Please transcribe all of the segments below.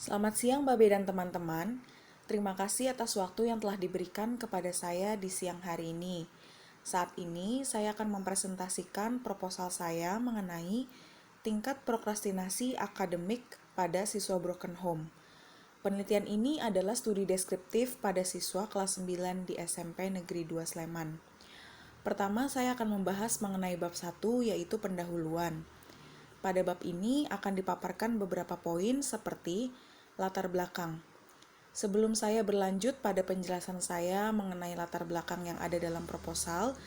Selamat siang Babe dan teman-teman. Terima kasih atas waktu yang telah diberikan kepada saya di siang hari ini. Saat ini saya akan mempresentasikan proposal saya mengenai tingkat prokrastinasi akademik pada siswa broken home. Penelitian ini adalah studi deskriptif pada siswa kelas 9 di SMP Negeri 2 Sleman. Pertama, saya akan membahas mengenai bab 1 yaitu pendahuluan. Pada bab ini akan dipaparkan beberapa poin seperti latar belakang. Sebelum saya berlanjut pada penjelasan saya mengenai latar belakang yang ada dalam proposal,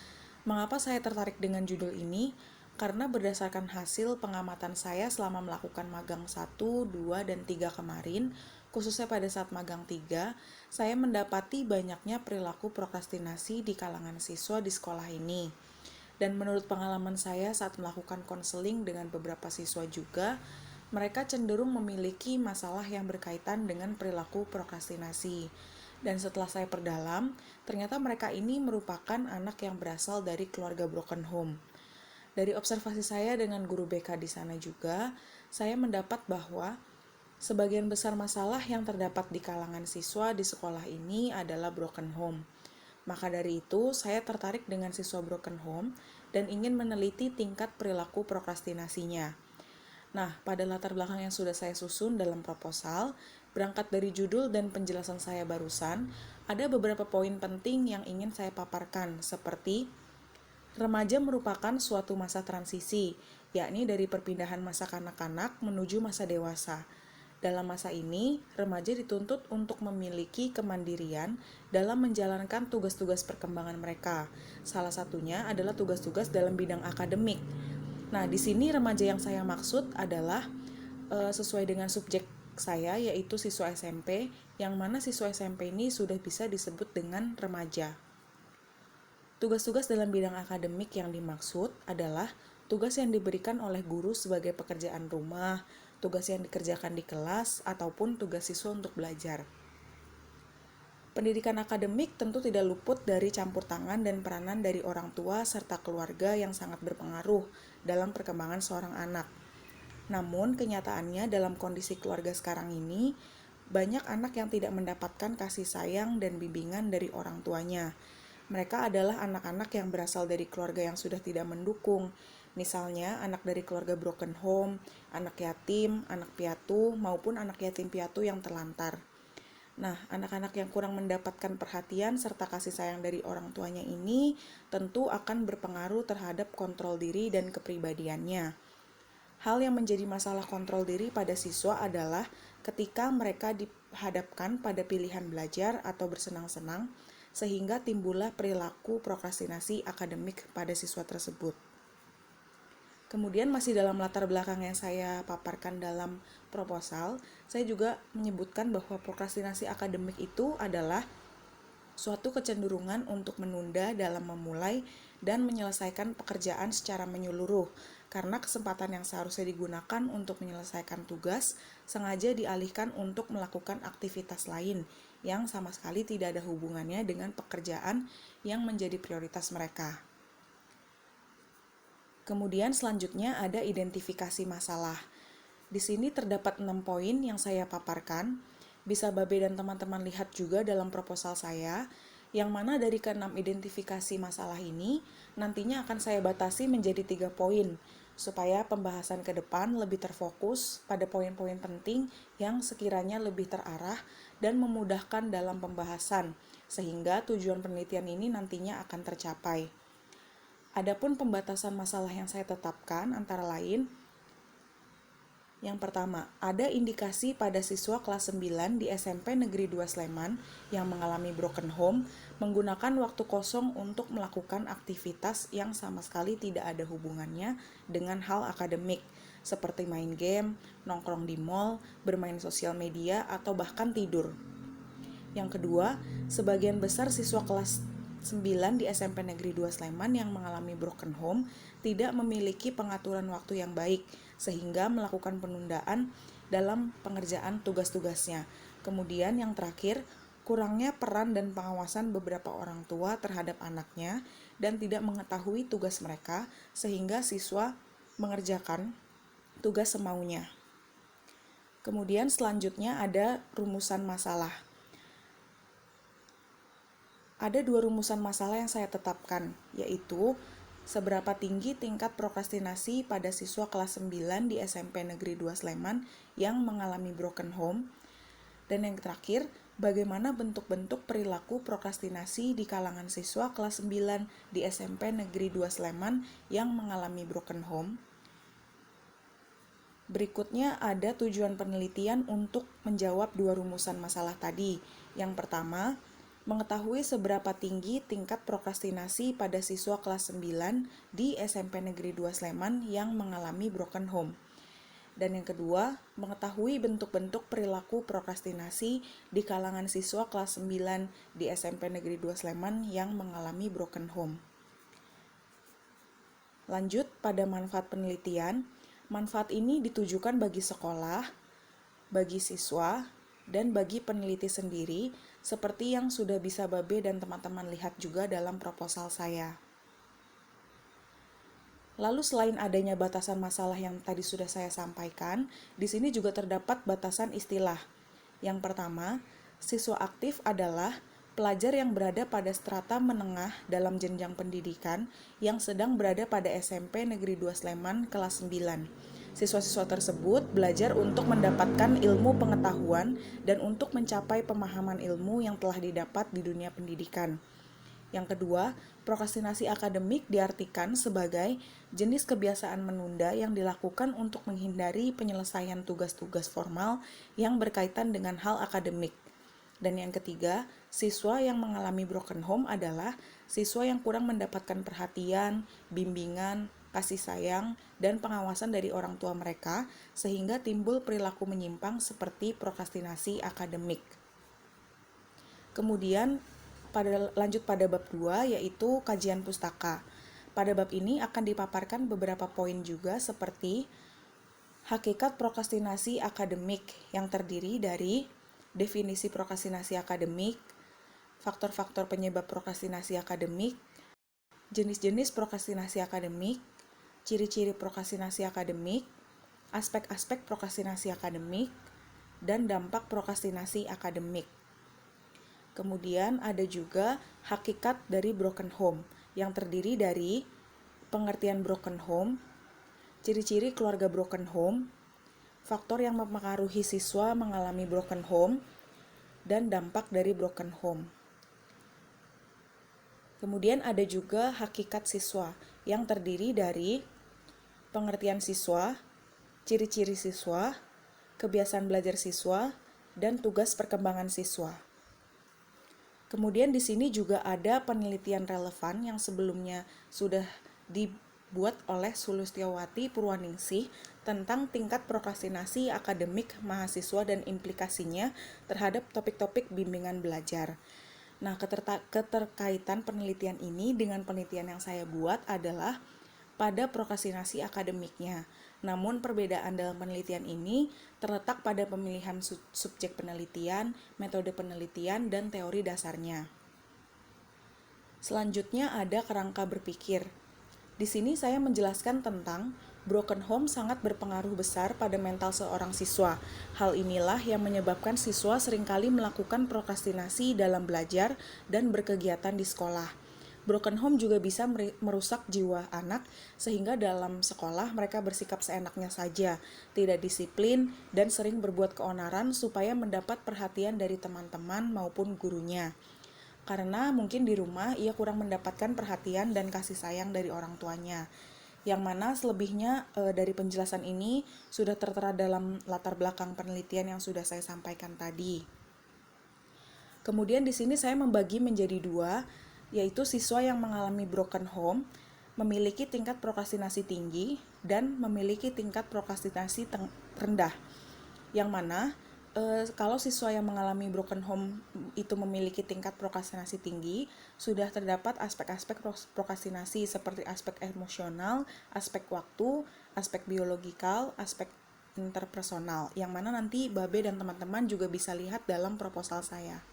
mengapa saya tertarik dengan judul ini? Karena berdasarkan hasil pengamatan saya selama melakukan magang 1, 2, dan 3 kemarin, khususnya pada saat magang 3, saya mendapati banyaknya perilaku prokrastinasi di kalangan siswa di sekolah ini. Dan menurut pengalaman saya saat melakukan konseling dengan beberapa siswa juga, mereka cenderung memiliki masalah yang berkaitan dengan perilaku prokrastinasi. Dan setelah saya perdalam, ternyata mereka ini merupakan anak yang berasal dari keluarga broken home. Dari observasi saya dengan guru BK di sana juga, saya mendapat bahwa sebagian besar masalah yang terdapat di kalangan siswa di sekolah ini adalah broken home. Maka dari itu, saya tertarik dengan siswa broken home dan ingin meneliti tingkat perilaku prokrastinasinya. Nah, pada latar belakang yang sudah saya susun dalam proposal, berangkat dari judul dan penjelasan saya barusan, ada beberapa poin penting yang ingin saya paparkan, seperti remaja merupakan suatu masa transisi, yakni dari perpindahan masa kanak-kanak menuju masa dewasa. Dalam masa ini, remaja dituntut untuk memiliki kemandirian dalam menjalankan tugas-tugas perkembangan mereka. Salah satunya adalah tugas-tugas dalam bidang akademik. Nah, di sini remaja yang saya maksud adalah sesuai dengan subjek saya, yaitu siswa SMP, yang mana siswa SMP ini sudah bisa disebut dengan remaja. Tugas-tugas dalam bidang akademik yang dimaksud adalah tugas yang diberikan oleh guru sebagai pekerjaan rumah, tugas yang dikerjakan di kelas, ataupun tugas siswa untuk belajar. Pendidikan akademik tentu tidak luput dari campur tangan dan peranan dari orang tua serta keluarga yang sangat berpengaruh dalam perkembangan seorang anak. Namun, kenyataannya dalam kondisi keluarga sekarang ini, banyak anak yang tidak mendapatkan kasih sayang dan bimbingan dari orang tuanya. Mereka adalah anak-anak yang berasal dari keluarga yang sudah tidak mendukung. Misalnya, anak dari keluarga broken home, anak yatim, anak piatu, maupun anak yatim piatu yang terlantar. Nah, anak-anak yang kurang mendapatkan perhatian serta kasih sayang dari orang tuanya ini tentu akan berpengaruh terhadap kontrol diri dan kepribadiannya. Hal yang menjadi masalah kontrol diri pada siswa adalah ketika mereka dihadapkan pada pilihan belajar atau bersenang-senang, sehingga timbullah perilaku prokrastinasi akademik pada siswa tersebut. Kemudian masih dalam latar belakang yang saya paparkan dalam proposal, saya juga menyebutkan bahwa prokrastinasi akademik itu adalah suatu kecenderungan untuk menunda dalam memulai dan menyelesaikan pekerjaan secara menyeluruh, karena kesempatan yang seharusnya digunakan untuk menyelesaikan tugas sengaja dialihkan untuk melakukan aktivitas lain yang sama sekali tidak ada hubungannya dengan pekerjaan yang menjadi prioritas mereka. Kemudian selanjutnya ada identifikasi masalah. Di sini terdapat 6 poin yang saya paparkan. Bisa Babe dan teman-teman lihat juga dalam proposal saya, yang mana dari ke-6 identifikasi masalah ini nantinya akan saya batasi menjadi 3 poin, supaya pembahasan ke depan lebih terfokus pada poin-poin penting yang sekiranya lebih terarah dan memudahkan dalam pembahasan, sehingga tujuan penelitian ini nantinya akan tercapai. Adapun pembatasan masalah yang saya tetapkan antara lain, yang pertama, ada indikasi pada siswa kelas 9 di SMP Negeri 2 Sleman yang mengalami broken home menggunakan waktu kosong untuk melakukan aktivitas yang sama sekali tidak ada hubungannya dengan hal akademik, seperti main game, nongkrong di mall, bermain sosial media, atau bahkan tidur. Yang kedua, sebagian besar siswa kelas 9 di SMP Negeri 2 Sleman yang mengalami broken home tidak memiliki pengaturan waktu yang baik, sehingga melakukan penundaan dalam pengerjaan tugas-tugasnya. Kemudian yang terakhir, kurangnya peran dan pengawasan beberapa orang tua terhadap anaknya dan tidak mengetahui tugas mereka, sehingga siswa mengerjakan tugas semaunya. Kemudian selanjutnya ada rumusan masalah. Ada 2 rumusan masalah yang saya tetapkan, yaitu seberapa tinggi tingkat prokrastinasi pada siswa kelas 9 di SMP Negeri 2 Sleman yang mengalami broken home. Dan yang terakhir, bagaimana bentuk-bentuk perilaku prokrastinasi di kalangan siswa kelas 9 di SMP Negeri 2 Sleman yang mengalami broken home. Berikutnya ada tujuan penelitian untuk menjawab 2 rumusan masalah tadi. Yang pertama, mengetahui seberapa tinggi tingkat prokrastinasi pada siswa kelas 9 di SMP Negeri 2 Sleman yang mengalami broken home. Dan yang kedua, mengetahui bentuk-bentuk perilaku prokrastinasi di kalangan siswa kelas 9 di SMP Negeri 2 Sleman yang mengalami broken home. Lanjut pada manfaat penelitian. Manfaat ini ditujukan bagi sekolah, bagi siswa, dan bagi peneliti sendiri, seperti yang sudah bisa Babe dan teman-teman lihat juga dalam proposal saya. Lalu selain adanya batasan masalah yang tadi sudah saya sampaikan, di sini juga terdapat batasan istilah. Yang pertama, siswa aktif adalah pelajar yang berada pada strata menengah dalam jenjang pendidikan yang sedang berada pada SMP Negeri 2 Sleman kelas 9. Siswa-siswa tersebut belajar untuk mendapatkan ilmu pengetahuan dan untuk mencapai pemahaman ilmu yang telah didapat di dunia pendidikan. Yang kedua, prokrastinasi akademik diartikan sebagai jenis kebiasaan menunda yang dilakukan untuk menghindari penyelesaian tugas-tugas formal yang berkaitan dengan hal akademik. Dan yang ketiga, siswa yang mengalami broken home adalah siswa yang kurang mendapatkan perhatian, bimbingan, kasih sayang, dan pengawasan dari orang tua mereka, sehingga timbul perilaku menyimpang seperti prokrastinasi akademik. Kemudian, lanjut pada bab 2, yaitu kajian pustaka. Pada bab ini akan dipaparkan beberapa poin juga seperti hakikat prokrastinasi akademik yang terdiri dari definisi prokrastinasi akademik, faktor-faktor penyebab prokrastinasi akademik, jenis-jenis prokrastinasi akademik, ciri-ciri prokrastinasi akademik, aspek-aspek prokrastinasi akademik, dan dampak prokrastinasi akademik. Kemudian ada juga hakikat dari broken home yang terdiri dari pengertian broken home, ciri-ciri keluarga broken home, faktor yang mempengaruhi siswa mengalami broken home, dan dampak dari broken home. Kemudian ada juga hakikat siswa yang terdiri dari pengertian siswa, ciri-ciri siswa, kebiasaan belajar siswa, dan tugas perkembangan siswa. Kemudian di sini juga ada penelitian relevan yang sebelumnya sudah dibuat oleh Sulistiawati Purwaningsih tentang tingkat prokrastinasi akademik mahasiswa dan implikasinya terhadap topik-topik bimbingan belajar. Nah, keterkaitan penelitian ini dengan penelitian yang saya buat adalah pada prokrastinasi akademiknya. Namun perbedaan dalam penelitian ini terletak pada pemilihan subjek penelitian, metode penelitian, dan teori dasarnya. Selanjutnya ada kerangka berpikir. Di sini saya menjelaskan tentang broken home sangat berpengaruh besar pada mental seorang siswa. Hal inilah yang menyebabkan siswa seringkali melakukan prokrastinasi dalam belajar dan berkegiatan di sekolah. Broken home juga bisa merusak jiwa anak sehingga dalam sekolah mereka bersikap seenaknya saja, tidak disiplin, dan sering berbuat keonaran supaya mendapat perhatian dari teman-teman maupun gurunya. Karena mungkin di rumah ia kurang mendapatkan perhatian dan kasih sayang dari orang tuanya. Yang mana selebihnya dari penjelasan ini sudah tertera dalam latar belakang penelitian yang sudah saya sampaikan tadi. Kemudian di sini saya membagi menjadi 2, yaitu siswa yang mengalami broken home memiliki tingkat prokrastinasi tinggi dan memiliki tingkat prokrastinasi rendah. Yang mana kalau siswa yang mengalami broken home itu memiliki tingkat prokrastinasi tinggi, sudah terdapat aspek-aspek prokrastinasi seperti aspek emosional, aspek waktu, aspek biologikal, aspek interpersonal, yang mana nanti Babe dan teman-teman juga bisa lihat dalam proposal saya.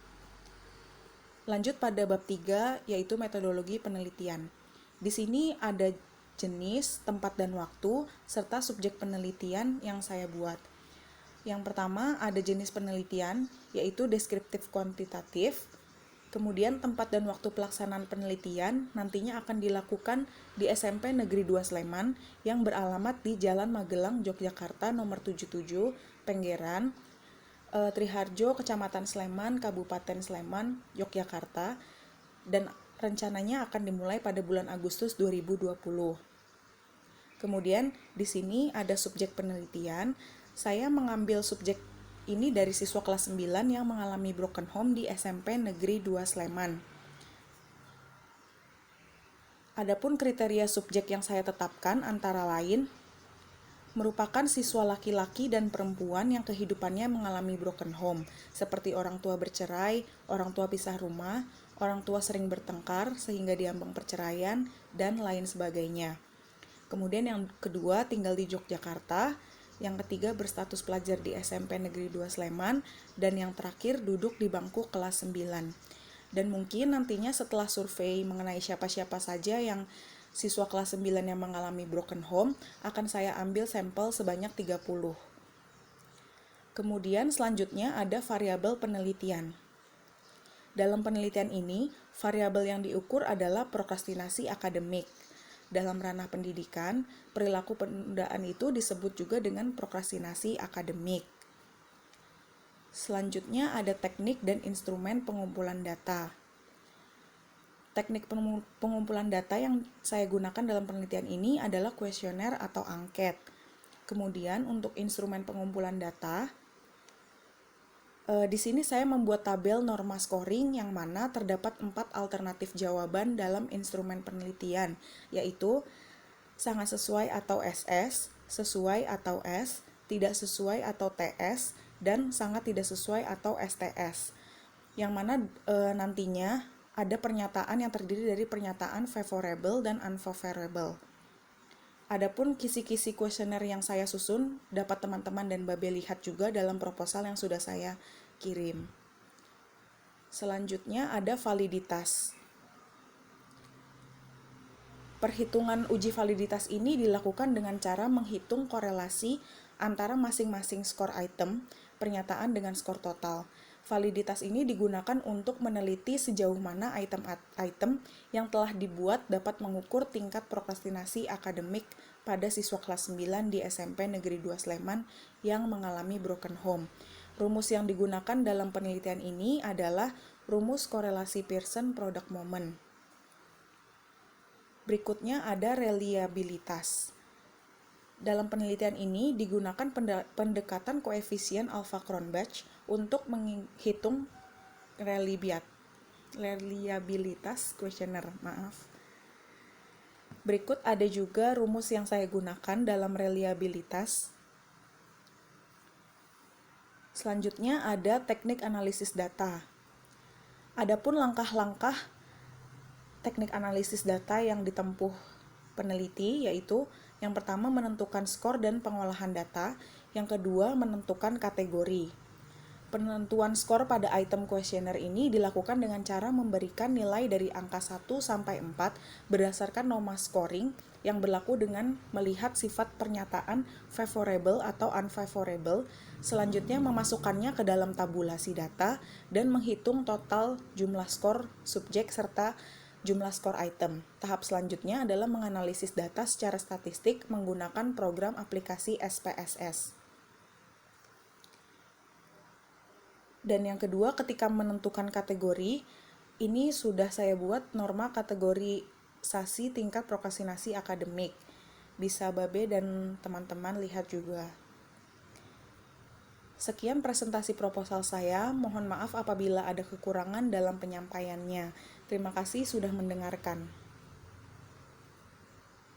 Lanjut pada bab 3, yaitu metodologi penelitian. Di sini ada jenis, tempat, dan waktu, serta subjek penelitian yang saya buat. Yang pertama ada jenis penelitian, yaitu deskriptif kuantitatif. Kemudian tempat dan waktu pelaksanaan penelitian nantinya akan dilakukan di SMP Negeri 2 Sleman yang beralamat di Jalan Magelang, Yogyakarta nomor 77, Penggeran, Triharjo, Kecamatan Sleman, Kabupaten Sleman, Yogyakarta, dan rencananya akan dimulai pada bulan Agustus 2020. Kemudian di sini ada subjek penelitian. Saya mengambil subjek ini dari siswa kelas 9 yang mengalami broken home di SMP Negeri 2 Sleman. Adapun kriteria subjek yang saya tetapkan antara lain merupakan siswa laki-laki dan perempuan yang kehidupannya mengalami broken home, seperti orang tua bercerai, orang tua pisah rumah, orang tua sering bertengkar sehingga diambang perceraian, dan lain sebagainya. Kemudian yang kedua tinggal di Yogyakarta, yang ketiga berstatus pelajar di SMP Negeri 2 Sleman, dan yang terakhir duduk di bangku kelas 9. Dan mungkin nantinya setelah survei mengenai siapa-siapa saja yang siswa kelas 9 yang mengalami broken home, akan saya ambil sampel sebanyak 30. Kemudian selanjutnya ada variabel penelitian. Dalam penelitian ini, variabel yang diukur adalah prokrastinasi akademik. Dalam ranah pendidikan, perilaku penundaan itu disebut juga dengan prokrastinasi akademik. Selanjutnya ada teknik dan instrumen pengumpulan data. Teknik pengumpulan data yang saya gunakan dalam penelitian ini adalah kuesioner atau angket. Kemudian untuk instrumen pengumpulan data, di sini saya membuat tabel norma scoring yang mana terdapat 4 alternatif jawaban dalam instrumen penelitian, yaitu sangat sesuai atau SS, sesuai atau S, tidak sesuai atau TS, dan sangat tidak sesuai atau STS. Yang mana nantinya ada pernyataan yang terdiri dari pernyataan favorable dan unfavorable. Adapun kisi-kisi kuesioner yang saya susun dapat teman-teman dan Babe lihat juga dalam proposal yang sudah saya kirim. Selanjutnya ada validitas. Perhitungan uji validitas ini dilakukan dengan cara menghitung korelasi antara masing-masing skor item pernyataan dengan skor total. Validitas ini digunakan untuk meneliti sejauh mana item-item yang telah dibuat dapat mengukur tingkat prokrastinasi akademik pada siswa kelas 9 di SMP Negeri 2 Sleman yang mengalami broken home. Rumus yang digunakan dalam penelitian ini adalah rumus korelasi Pearson product moment. Berikutnya ada reliabilitas. Dalam penelitian ini digunakan pendekatan koefisien Alpha-Cronbach untuk menghitung reliabilitas kuesioner. Berikut ada juga rumus yang saya gunakan dalam reliabilitas. Selanjutnya ada teknik analisis data. Adapun langkah-langkah teknik analisis data yang ditempuh peneliti yaitu yang pertama menentukan skor dan pengolahan data, yang kedua menentukan kategori. Penentuan skor pada item kuesioner ini dilakukan dengan cara memberikan nilai dari angka 1 sampai 4 berdasarkan norma scoring yang berlaku dengan melihat sifat pernyataan favorable atau unfavorable, selanjutnya memasukkannya ke dalam tabulasi data dan menghitung total jumlah skor subjek serta jumlah skor item. Tahap selanjutnya adalah menganalisis data secara statistik menggunakan program aplikasi SPSS. Dan yang kedua, ketika menentukan kategori, ini sudah saya buat norma kategorisasi tingkat prokrastinasi akademik. Bisa Babe dan teman-teman lihat juga. Sekian presentasi proposal saya, mohon maaf apabila ada kekurangan dalam penyampaiannya. Terima kasih sudah mendengarkan.